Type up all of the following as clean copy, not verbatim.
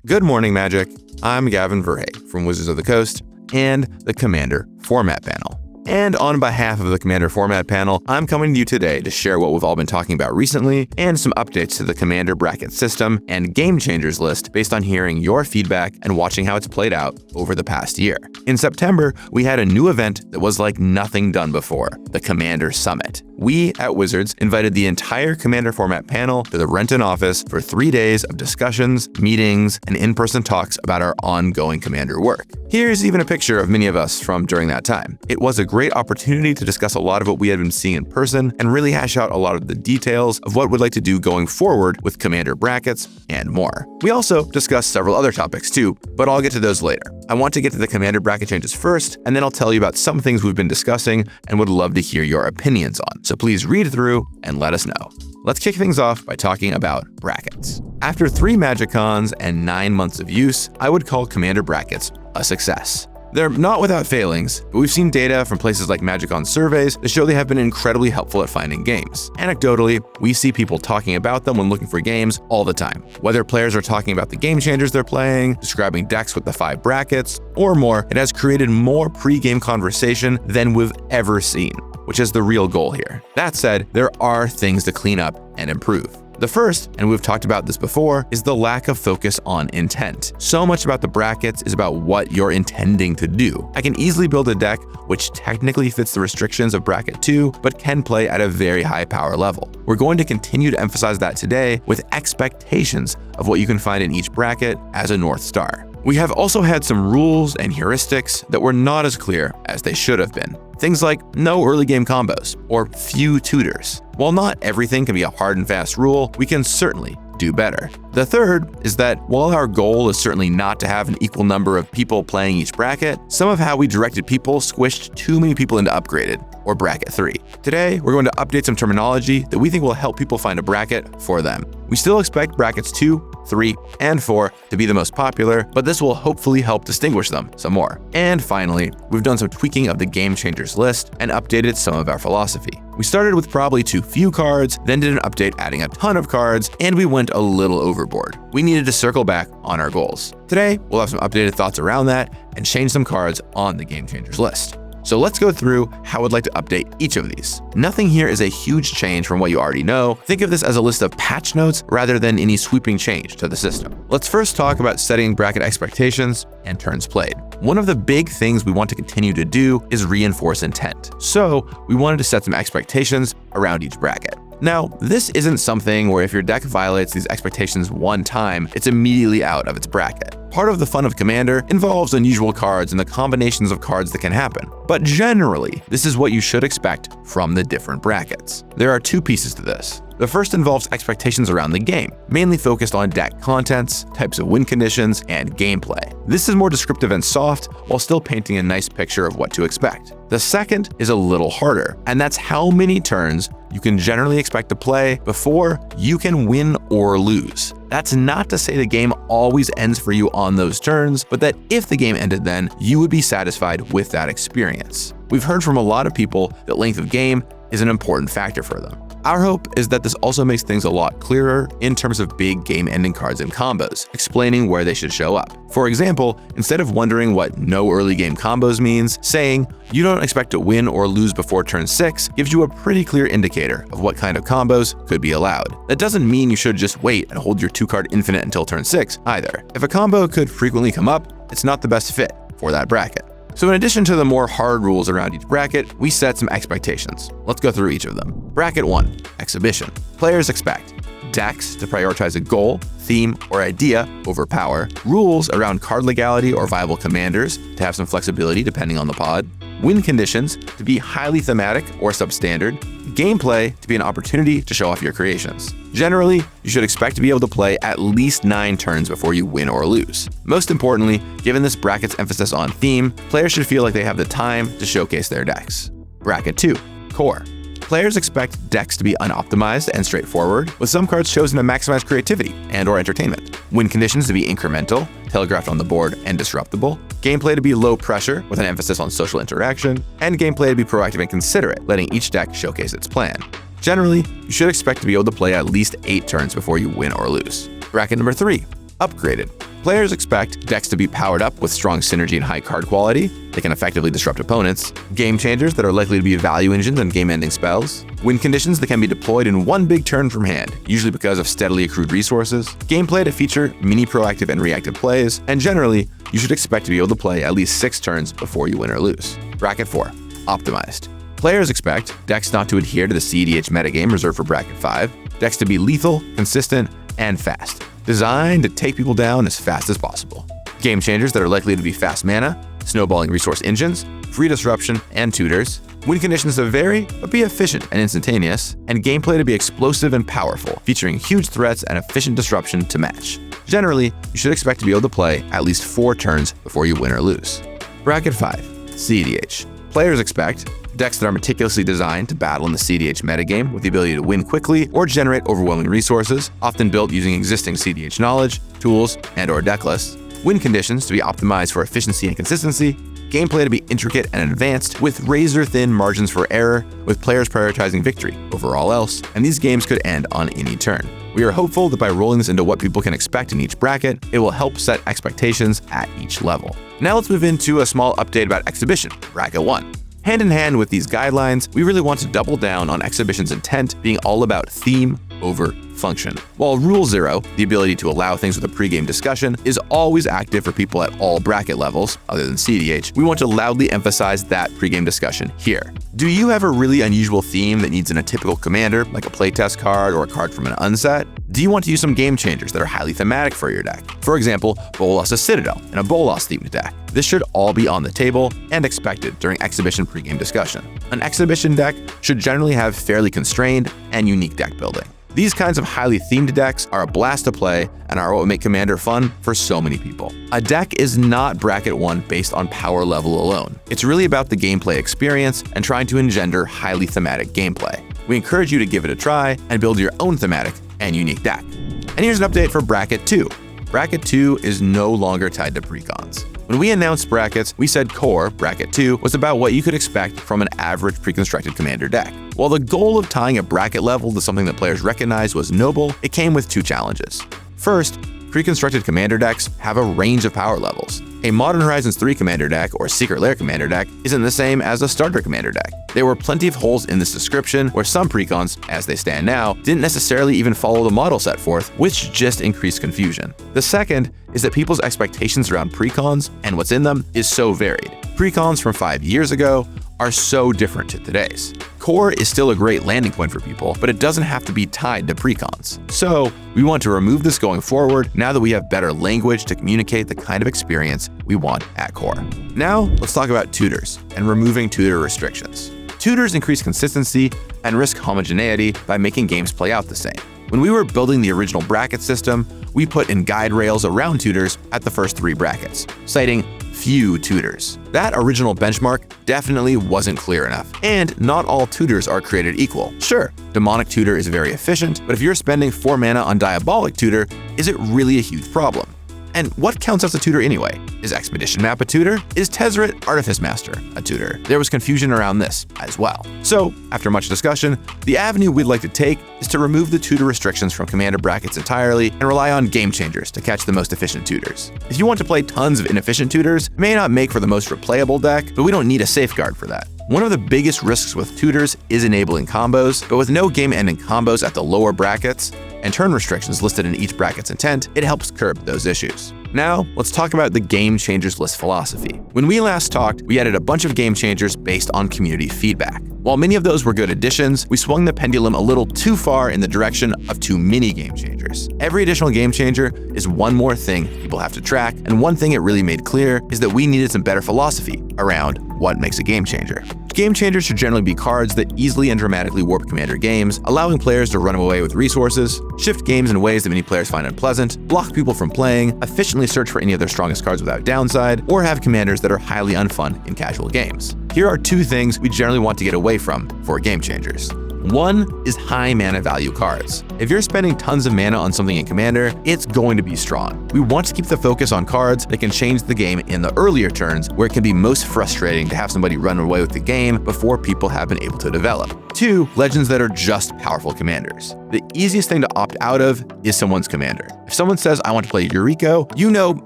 Good morning, Magic. I'm Gavin Verhey from Wizards of the Coast and the Commander Format Panel. And on behalf of the Commander Format Panel, I'm coming to you today to share what we've all been talking about recently and some updates to the Commander bracket system and Game Changers list based on hearing your feedback and watching how it's played out over the past year. In September, we had a new event that was like nothing done before, the Commander Summit. We at Wizards invited the entire Commander Format panel to the Renton office for 3 days of discussions, meetings, and in-person talks about our ongoing Commander work. Here's even a picture of many of us from during that time. It was a great opportunity to discuss a lot of what we had been seeing in person and really hash out a lot of the details of what we'd like to do going forward with Commander brackets and more. We also discussed several other topics too, but I'll get to those later. I want to get to the Commander bracket changes first, and then I'll tell you about some things we've been discussing and would love to hear your opinions on. So please read through and let us know. Let's kick things off by talking about brackets. After 3 MagicCons and 9 months of use, I would call Commander brackets a success. They're not without failings, but we've seen data from places like MagicCon surveys that show they have been incredibly helpful at finding games. Anecdotally, we see people talking about them when looking for games all the time. Whether players are talking about the game changers they're playing, describing decks with the 5 brackets, or more, it has created more pre-game conversation than we've ever seen, which is the real goal here. That said, there are things to clean up and improve. The first, and we've talked about this before, is the lack of focus on intent. So much about the brackets is about what you're intending to do. I can easily build a deck which technically fits the restrictions of bracket 2, but can play at a very high power level. We're going to continue to emphasize that today with expectations of what you can find in each bracket as a North Star. We have also had some rules and heuristics that were not as clear as they should have been. Things like no early game combos or few tutors. While not everything can be a hard and fast rule, we can certainly do better. The third is that while our goal is certainly not to have an equal number of people playing each bracket, some of how we directed people squished too many people into upgraded, or bracket 3. Today, we're going to update some terminology that we think will help people find a bracket for them. We still expect brackets 2, 3, and 4 to be the most popular, but this will hopefully help distinguish them some more. And finally, we've done some tweaking of the Game Changers list and updated some of our philosophy. We started with probably too few cards, then did an update adding a ton of cards, and we went a little overboard. We needed to circle back on our goals. Today, we'll have some updated thoughts around that and change some cards on the Game Changers list. So let's go through how I'd like to update each of these. Nothing here is a huge change from what you already know. Think of this as a list of patch notes rather than any sweeping change to the system. Let's first talk about setting bracket expectations and turns played. One of the big things we want to continue to do is reinforce intent. So we wanted to set some expectations around each bracket. Now, this isn't something where if your deck violates these expectations one time, it's immediately out of its bracket. Part of the fun of Commander involves unusual cards and the combinations of cards that can happen. But generally, this is what you should expect from the different brackets. There are 2 pieces to this. The first involves expectations around the game, mainly focused on deck contents, types of win conditions, and gameplay. This is more descriptive and soft, while still painting a nice picture of what to expect. The second is a little harder, and that's how many turns you can generally expect to play before you can win or lose. That's not to say the game always ends for you on those turns, but that if the game ended then, you would be satisfied with that experience. We've heard from a lot of people that length of game is an important factor for them. Our hope is that this also makes things a lot clearer in terms of big game-ending cards and combos, explaining where they should show up. For example, instead of wondering what no early game combos means, saying you don't expect to win or lose before turn 6 gives you a pretty clear indicator of what kind of combos could be allowed. That doesn't mean you should just wait and hold your 2-card infinite until turn 6 either. If a combo could frequently come up, it's not the best fit for that bracket. So in addition to the more hard rules around each bracket, we set some expectations. Let's go through each of them. Bracket 1, Exhibition. Players expect decks to prioritize a goal, theme, or idea over power, rules around card legality or viable commanders to have some flexibility depending on the pod, win conditions to be highly thematic or substandard, gameplay to be an opportunity to show off your creations. Generally, you should expect to be able to play at least 9 turns before you win or lose. Most importantly, given this bracket's emphasis on theme, players should feel like they have the time to showcase their decks. Bracket 2, Core. Players expect decks to be unoptimized and straightforward, with some cards chosen to maximize creativity and/or entertainment. Win conditions to be incremental, telegraphed on the board, and disruptible. Gameplay to be low pressure, with an emphasis on social interaction. And gameplay to be proactive and considerate, letting each deck showcase its plan. Generally, you should expect to be able to play at least 8 turns before you win or lose. Bracket number 3, Upgraded. Players expect decks to be powered up with strong synergy and high card quality. They can effectively disrupt opponents. Game changers that are likely to be value engines and game-ending spells. Win conditions that can be deployed in one big turn from hand, usually because of steadily accrued resources. Gameplay to feature mini proactive and reactive plays. And generally, you should expect to be able to play at least 6 turns before you win or lose. Bracket 4. Optimized. Players expect decks not to adhere to the CEDH metagame reserved for Bracket 5. Decks to be lethal, consistent, and fast. Designed to take people down as fast as possible. Game changers that are likely to be fast mana, snowballing resource engines, free disruption, and tutors. Win conditions to vary, but be efficient and instantaneous. And gameplay to be explosive and powerful, featuring huge threats and efficient disruption to match. Generally, you should expect to be able to play at least 4 turns before you win or lose. Bracket 5. CEDH. Players expect decks that are meticulously designed to battle in the CEDH metagame with the ability to win quickly or generate overwhelming resources, often built using existing CEDH knowledge, tools, and/or deck lists. Win conditions to be optimized for efficiency and consistency. Gameplay to be intricate and advanced with razor-thin margins for error, with players prioritizing victory over all else, and these games could end on any turn. We are hopeful that by rolling this into what people can expect in each bracket, it will help set expectations at each level. Now let's move into a small update about Exhibition, Bracket 1. Hand in hand with these guidelines, we really want to double down on Exhibition's intent being all about theme over function. While Rule 0, the ability to allow things with a pregame discussion, is always active for people at all bracket levels, other than CEDH, we want to loudly emphasize that pregame discussion here. Do you have a really unusual theme that needs an atypical commander, like a playtest card or a card from an unset? Do you want to use some game changers that are highly thematic for your deck? For example, Bolas a Citadel and a Bolas-themed deck. This should all be on the table and expected during Exhibition pregame discussion. An Exhibition deck should generally have fairly constrained and unique deck building. These kinds of highly themed decks are a blast to play and are what make Commander fun for so many people. A deck is not Bracket 1 based on power level alone. It's really about the gameplay experience and trying to engender highly thematic gameplay. We encourage you to give it a try and build your own thematic and unique deck. And here's an update for Bracket 2. Bracket 2 is no longer tied to precons. When we announced brackets, we said Core, Bracket 2, was about what you could expect from an average pre-constructed Commander deck. While the goal of tying a bracket level to something that players recognized was noble, it came with 2 challenges. First, pre-constructed Commander decks have a range of power levels. A Modern Horizons 3 Commander deck or Secret Lair Commander deck isn't the same as a Starter Commander deck. There were plenty of holes in this description where some precons, as they stand now, didn't necessarily even follow the model set forth, which just increased confusion. The second is that people's expectations around precons and what's in them is so varied. Precons from 5 years ago are so different to today's. Core is still a great landing point for people, but it doesn't have to be tied to precons. So we want to remove this going forward now that we have better language to communicate the kind of experience we want at Core. Now let's talk about tutors and removing tutor restrictions. Tutors increase consistency and risk homogeneity by making games play out the same. When we were building the original bracket system, we put in guide rails around tutors at the first 3 brackets, citing few tutors. That original benchmark definitely wasn't clear enough, and not all tutors are created equal. Sure, Demonic Tutor is very efficient, but if you're spending 4 mana on Diabolic Tutor, is it really a huge problem? And what counts as a tutor anyway? Is Expedition Map a tutor? Is Tezzeret Artifice Master a tutor? There was confusion around this as well. So, after much discussion, the avenue we'd like to take is to remove the tutor restrictions from Commander brackets entirely and rely on game changers to catch the most efficient tutors. If you want to play tons of inefficient tutors, it may not make for the most replayable deck, but we don't need a safeguard for that. One of the biggest risks with tutors is enabling combos, but with no game-ending combos at the lower brackets and turn restrictions listed in each bracket's intent, it helps curb those issues. Now, let's talk about the Game Changers list philosophy. When we last talked, we added a bunch of game changers based on community feedback. While many of those were good additions, we swung the pendulum a little too far in the direction of too many game changers. Every additional game changer is one more thing people have to track, and one thing it really made clear is that we needed some better philosophy around what makes a game changer. Game changers should generally be cards that easily and dramatically warp Commander games, allowing players to run away with resources, shift games in ways that many players find unpleasant, block people from playing, efficiently search for any of their strongest cards without downside, or have commanders that are highly unfun in casual games. Here are 2 things we generally want to get away from for game changers. One is high mana value cards. If you're spending tons of mana on something in Commander, it's going to be strong. We want to keep the focus on cards that can change the game in the earlier turns, where it can be most frustrating to have somebody run away with the game before people have been able to develop. 2, legends that are just powerful commanders. the easiest thing to opt out of is someone's commander. If someone says, I want to play Yuriko, you know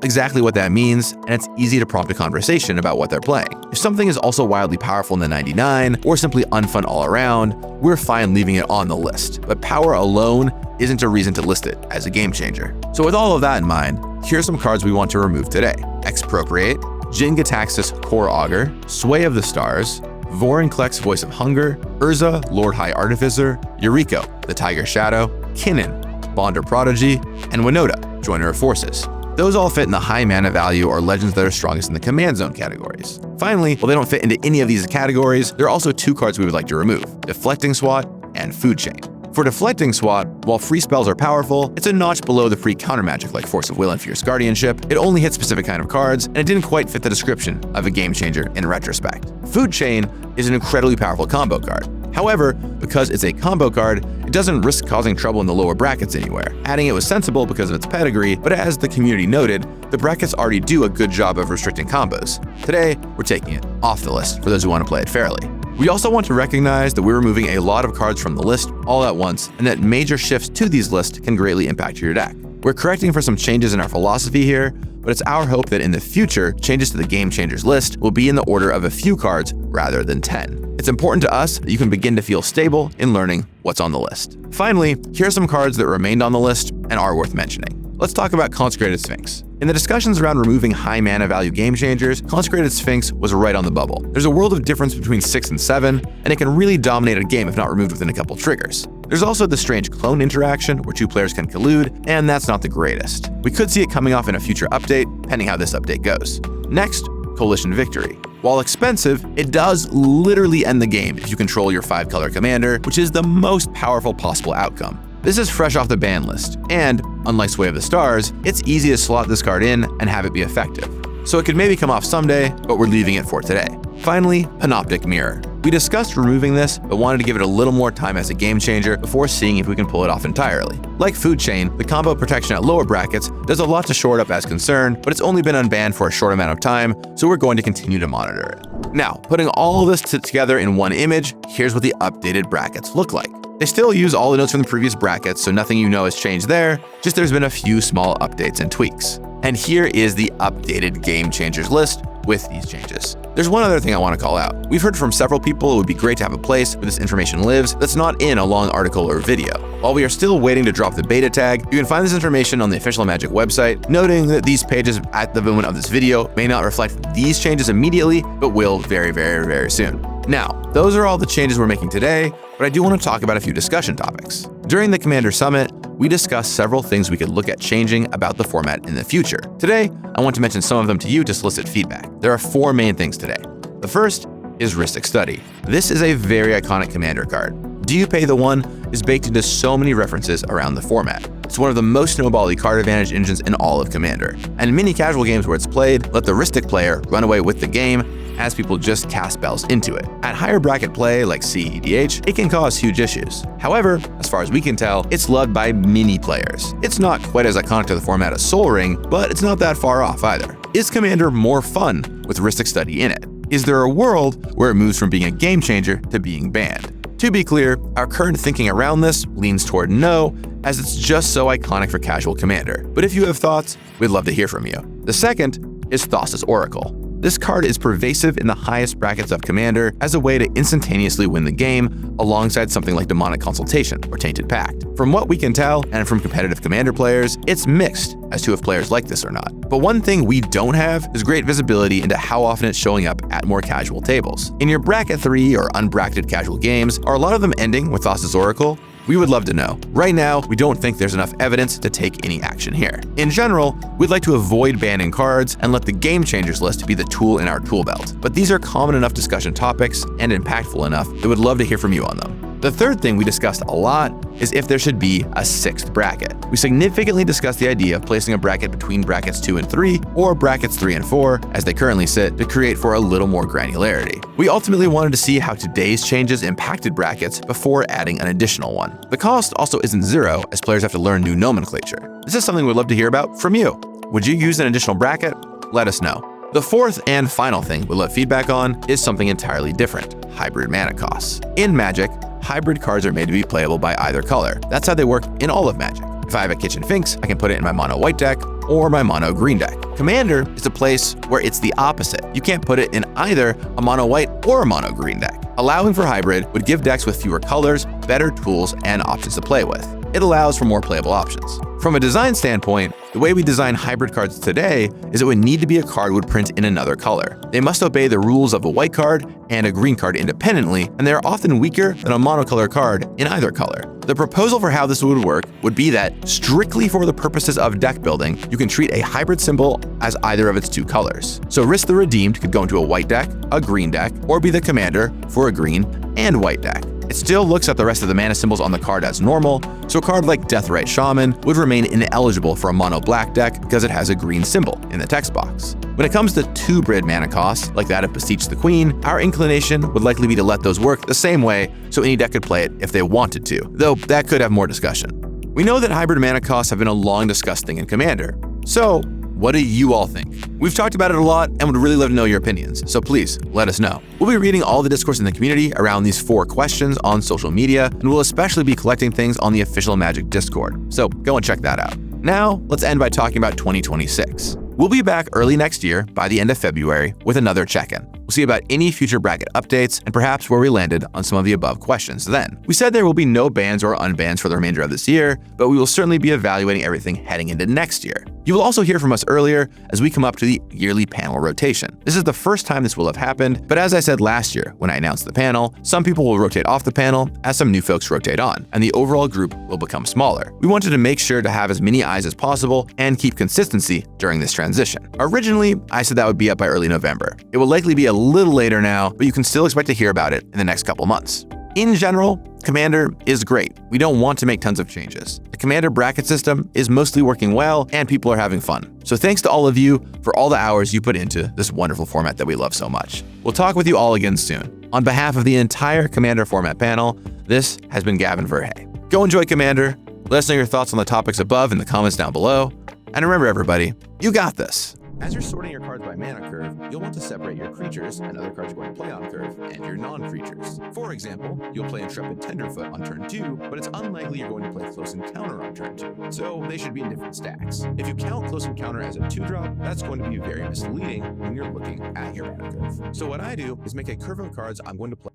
exactly what that means, and it's easy to prompt a conversation about what they're playing. If something is also wildly powerful in the 99, or simply unfun all around, we're fine leaving it on the list. But power alone isn't a reason to list it as a game changer. So with all of that in mind, here's some cards we want to remove today. Expropriate, Jin-Gitaxias Core Augur, Sway of the Stars, Vorinclex Voice of Hunger, Urza, Lord High Artificer, Yuriko, the Tiger Shadow, Kinnan, Bonder Prodigy, and Winota, Joiner of Forces. Those all fit in the high mana value or legends that are strongest in the command zone categories. Finally, while they don't fit into any of these categories, there are also two cards we would like to remove: Deflecting Swat and Food Chain. For Deflecting Swat, while free spells are powerful, it's a notch below the free counter magic like Force of Will and Fierce Guardianship. It only hits specific kind of cards, and it didn't quite fit the description of a game changer in retrospect. Food Chain is an incredibly powerful combo card. However, because it's a combo card, it doesn't risk causing trouble in the lower brackets anywhere. Adding it was sensible because of its pedigree, but as the community noted, the brackets already do a good job of restricting combos. Today, we're taking it off the list for those who want to play it fairly. We also want to recognize that we're removing a lot of cards from the list all at once, and that major shifts to these lists can greatly impact your deck. We're correcting for some changes in our philosophy here, but it's our hope that in the future, changes to the Game Changers list will be in the order of a few cards rather than 10. It's important to us that you can begin to feel stable in learning what's on the list. Finally, here are some cards that remained on the list and are worth mentioning. Let's talk about Consecrated Sphinx. In the discussions around removing high mana value game changers, Consecrated Sphinx was right on the bubble. There's a world of difference between 6 and 7, and it can really dominate a game if not removed within a couple triggers. There's also the strange clone interaction where two players can collude, and that's not the greatest. We could see it coming off in a future update, pending how this update goes. Next, Coalition Victory. While expensive, it does literally end the game if you control your 5-color commander, which is the most powerful possible outcome. This is fresh off the ban list, and unlike Sway of the Stars, it's easy to slot this card in and have it be effective. So it could maybe come off someday, but we're leaving it for today. Finally, Panoptic Mirror. We discussed removing this, but wanted to give it a little more time as a game changer before seeing if we can pull it off entirely. Like Food Chain, the combo protection at lower brackets does a lot to shore it up as concerned, but it's only been unbanned for a short amount of time, so we're going to continue to monitor it. Now, putting all of this together in one image, here's what the updated brackets look like. They still use all the notes from the previous brackets, so nothing you know has changed there, just there's been a few small updates and tweaks. And here is the updated Game Changers list with these changes. There's one other thing I want to call out. We've heard from several people it would be great to have a place where this information lives that's not in a long article or video. While we are still waiting to drop the beta tag, you can find this information on the official Magic website, noting that these pages at the moment of this video may not reflect these changes immediately, but will very, very, very soon. Now, those are all the changes we're making today, but I do want to talk about a few discussion topics. During the Commander Summit, we discussed several things we could look at changing about the format in the future. Today, I want to mention some of them to you to solicit feedback. There are 4 main things today. The first is Rhystic Study. This is a very iconic Commander card. Do You Pay the One is baked into so many references around the format. It's one of the most snowbally card advantage engines in all of Commander. And in many casual games where it's played, let the Rhystic player run away with the game as people just cast spells into it. At higher bracket play like CEDH, it can cause huge issues. However, as far as we can tell, it's loved by many players. It's not quite as iconic to the format as Sol Ring, but it's not that far off either. Is Commander more fun with Rhystic Study in it? Is there a world where it moves from being a game changer to being banned? To be clear, our current thinking around this leans toward no, as it's just so iconic for casual Commander. But if you have thoughts, we'd love to hear from you. The second is Thassa's Oracle. This card is pervasive in the highest brackets of Commander as a way to instantaneously win the game alongside something like Demonic Consultation or Tainted Pact. From what we can tell, and from competitive Commander players, it's mixed as to if players like this or not. But one thing we don't have is great visibility into how often it's showing up at more casual tables. In your Bracket 3 or unbracketed casual games, are a lot of them ending with Thassa's Oracle? We would love to know. Right now, we don't think there's enough evidence to take any action here. In general, we'd like to avoid banning cards and let the Game Changers list be the tool in our tool belt. But these are common enough discussion topics and impactful enough that we'd love to hear from you on them. The third thing we discussed a lot is if there should be a 6th bracket. We significantly discussed the idea of placing a bracket between brackets 2 and 3 or brackets 3 and 4 as they currently sit to create for a little more granularity. We ultimately wanted to see how today's changes impacted brackets before adding an additional one. The cost also isn't zero as players have to learn new nomenclature. This is something we'd love to hear about from you. Would you use an additional bracket? Let us know. The fourth and final thing we'll let feedback on is something entirely different: hybrid mana costs. In Magic, hybrid cards are made to be playable by either color. That's how they work in all of Magic. If I have a Kitchen Finks, I can put it in my mono white deck or my mono green deck. Commander is a place where it's the opposite. You can't put it in either a mono white or a mono green deck. Allowing for hybrid would give decks with fewer colors better tools and options to play with. It allows for more playable options. From a design standpoint, the way we design hybrid cards today is it would need to be a card would print in another color. They must obey the rules of a white card and a green card independently, and they are often weaker than a monocolor card in either color. The proposal for how this would work would be that, strictly for the purposes of deck building, you can treat a hybrid symbol as either of its two colors. So Risk the Redeemed could go into a white deck, a green deck, or be the commander for a green and white deck. It still looks at the rest of the mana symbols on the card as normal, so a card like Deathrite Shaman would remain ineligible for a mono black deck because it has a green symbol in the text box. When it comes to 2 mana costs, like that of Beseech the Queen, our inclination would likely be to let those work the same way so any deck could play it if they wanted to, though that could have more discussion. We know that hybrid mana costs have been a long discussed thing in Commander, so what do you all think? We've talked about it a lot and would really love to know your opinions, so please let us know. We'll be reading all the discourse in the community around these 4 questions on social media, and we'll especially be collecting things on the official Magic Discord, so go and check that out. Now, let's end by talking about 2026. We'll be back early next year, by the end of February, with another check-in. We'll see about any future bracket updates and perhaps where we landed on some of the above questions then. We said there will be no bans or unbans for the remainder of this year, but we will certainly be evaluating everything heading into next year. You will also hear from us earlier as we come up to the yearly panel rotation. This is the first time this will have happened, but as I said last year when I announced the panel, some people will rotate off the panel as some new folks rotate on, and the overall group will become smaller. We wanted to make sure to have as many eyes as possible and keep consistency during this transition. Originally, I said that would be up by early November. It will likely be a little later now, but you can still expect to hear about it in the next couple months. In general, Commander is great. We don't want to make tons of changes. The Commander bracket system is mostly working well and people are having fun. So thanks to all of you for all the hours you put into this wonderful format that we love so much. We'll talk with you all again soon. On behalf of the entire Commander format panel, this has been Gavin Verhey. Go enjoy Commander. Let us know your thoughts on the topics above in the comments down below. And remember everybody, you got this. As you're sorting your cards by mana curve, you'll want to separate your creatures and other cards going to play on curve and your non-creatures. For example, you'll play Intrepid Tenderfoot on turn 2, but it's unlikely you're going to play Close Encounter on turn 2, so they should be in different stacks. If you count Close Encounter as a 2-drop, that's going to be very misleading when you're looking at your mana curve. So what I do is make a curve of cards I'm going to play